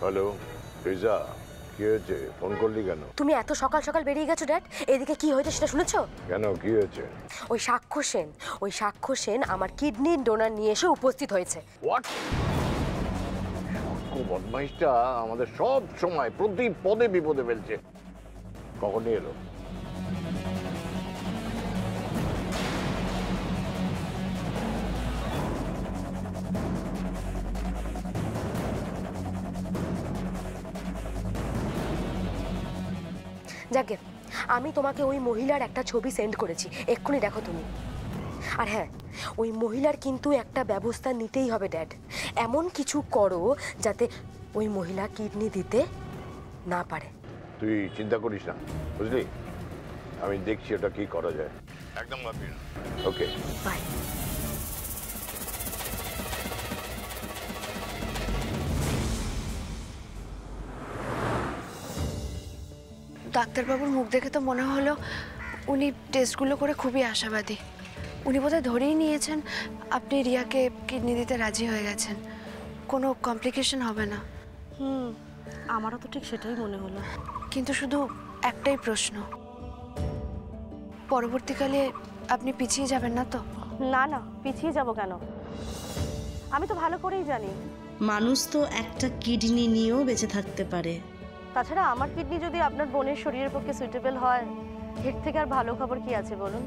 Hello Reza, কি হয়েছে? Phone করলি কেন? তুমি এত সকাল সকাল বেরিয়ে গেছো ড্যাড, এদিকে কি হয়েছে সেটা শুনেছো? কেন, কি হয়েছে? ওই সাক্ষ্য সেন আমার কিডনি ডোনার নিয়ে এসে উপস্থিত হয়েছে। হোয়াট? বদমাইশটা আমাদের সব সময় প্রতি পদে বিপদে ফেলছে। কখনই এলো? যাকে আমি তোমাকে ওই মহিলার একটা ছবি সেন্ড করেছি, এক্ষুনি দেখো তুমি। আর হ্যাঁ, ওই মহিলার কিন্তু একটা ব্যবস্থা নিতেই হবে ড্যাড। এমন কিছু করো যাতে ওই মহিলা কিডনি দিতে না পারে। তুই চিন্তা করিস না, বুঝলি? আমি দেখছি ওটা কি করা যায়। একদম ভাববি না। ওকে, বাই। ডাক্তারবাবুর মুখ দেখে তো মনে হলো উনি টেস্টগুলো করে খুবই আশাবাদী। উনি বোধহয় ধরেই নিয়েছেন আপনি রিয়াকে কিডনি দিতে রাজি হয়ে গেছেন, কোনো কমপ্লিকেশন হবে না। আমারও তো ঠিক সেটাই মনে হলো। কিন্তু শুধু একটাই প্রশ্ন, পরবর্তীকালে আপনি পিছিয়ে যাবেন না তো? না না, পিছিয়ে যাব কেন? আমি তো ভালো করেই জানি মানুষ তো একটা কিডনি নিয়েও বেঁচে থাকতে পারে। তাছাড়া আমার কিডনি যদি আপনার বোনের শরীরের পক্ষে সুইটেবল হয়, এর থেকে আর ভালো খবর কি আছে বলুন?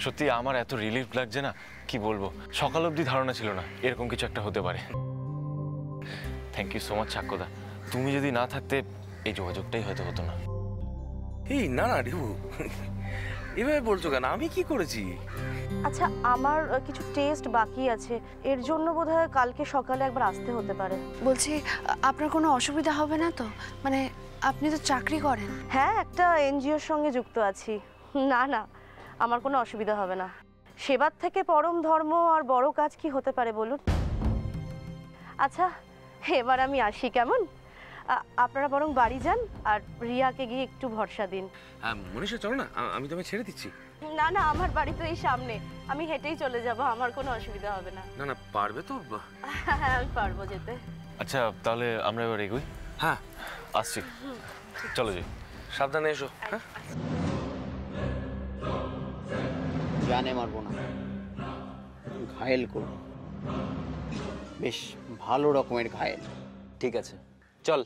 সত্যি আমার এত রিলিফ লাগছে না, কি বলবো। সকাল অবধি ধারণা ছিল না এরকম কিছু একটা হতে পারে। থ্যাংক ইউ সো মাচ সাক্ষ্যদা, তুমি যদি না থাকতে এই যোগাযোগটাই হয়তো হতো না। এই না না রিভু, এভাবে বলছো কেন? আমি কি করেছি? আচ্ছা, আমার কিছু টেস্ট বাকি আছে, এর জন্য বোধহয় কালকে সকালে একবার আসতে হতে পারে। বলছি, আপনার কোনো অসুবিধা হবে না তো? মানে আপনি তো চাকরি করেন। হ্যাঁ, একটা এনজিওর সঙ্গে যুক্ত আছি। না না, আমার কোনো অসুবিধা হবে না। সেবার থেকে পরম ধর্ম আর বড় কাজ কি হতে পারে বলুন? আচ্ছা, এবার আমি আসি, কেমন? আপনারা বরং বাড়ি যান আর রিয়াকে গিয়ে একটু ভরসা দিন। মনীষা চলো না, আমি তোমায় ছেড়ে দিচ্ছি। না না, আমার বাড়ি তো এই সামনে, আমি হেঁটেই চলে যাব, আমার কোনো অসুবিধা হবে না। না না, পারবে তো? হ্যাঁ, আমি পারবো যেতে। আচ্ছা, তাহলে আমরা এবার এগোই। হ্যাঁ, আসছি, চলো যাই। সাবধানে এসো। হ্যাঁ, জানে মারবো না, ঘায়েল করবো, বেশ ভালো রকমের ঘায়েল। ঠিক আছে, চল।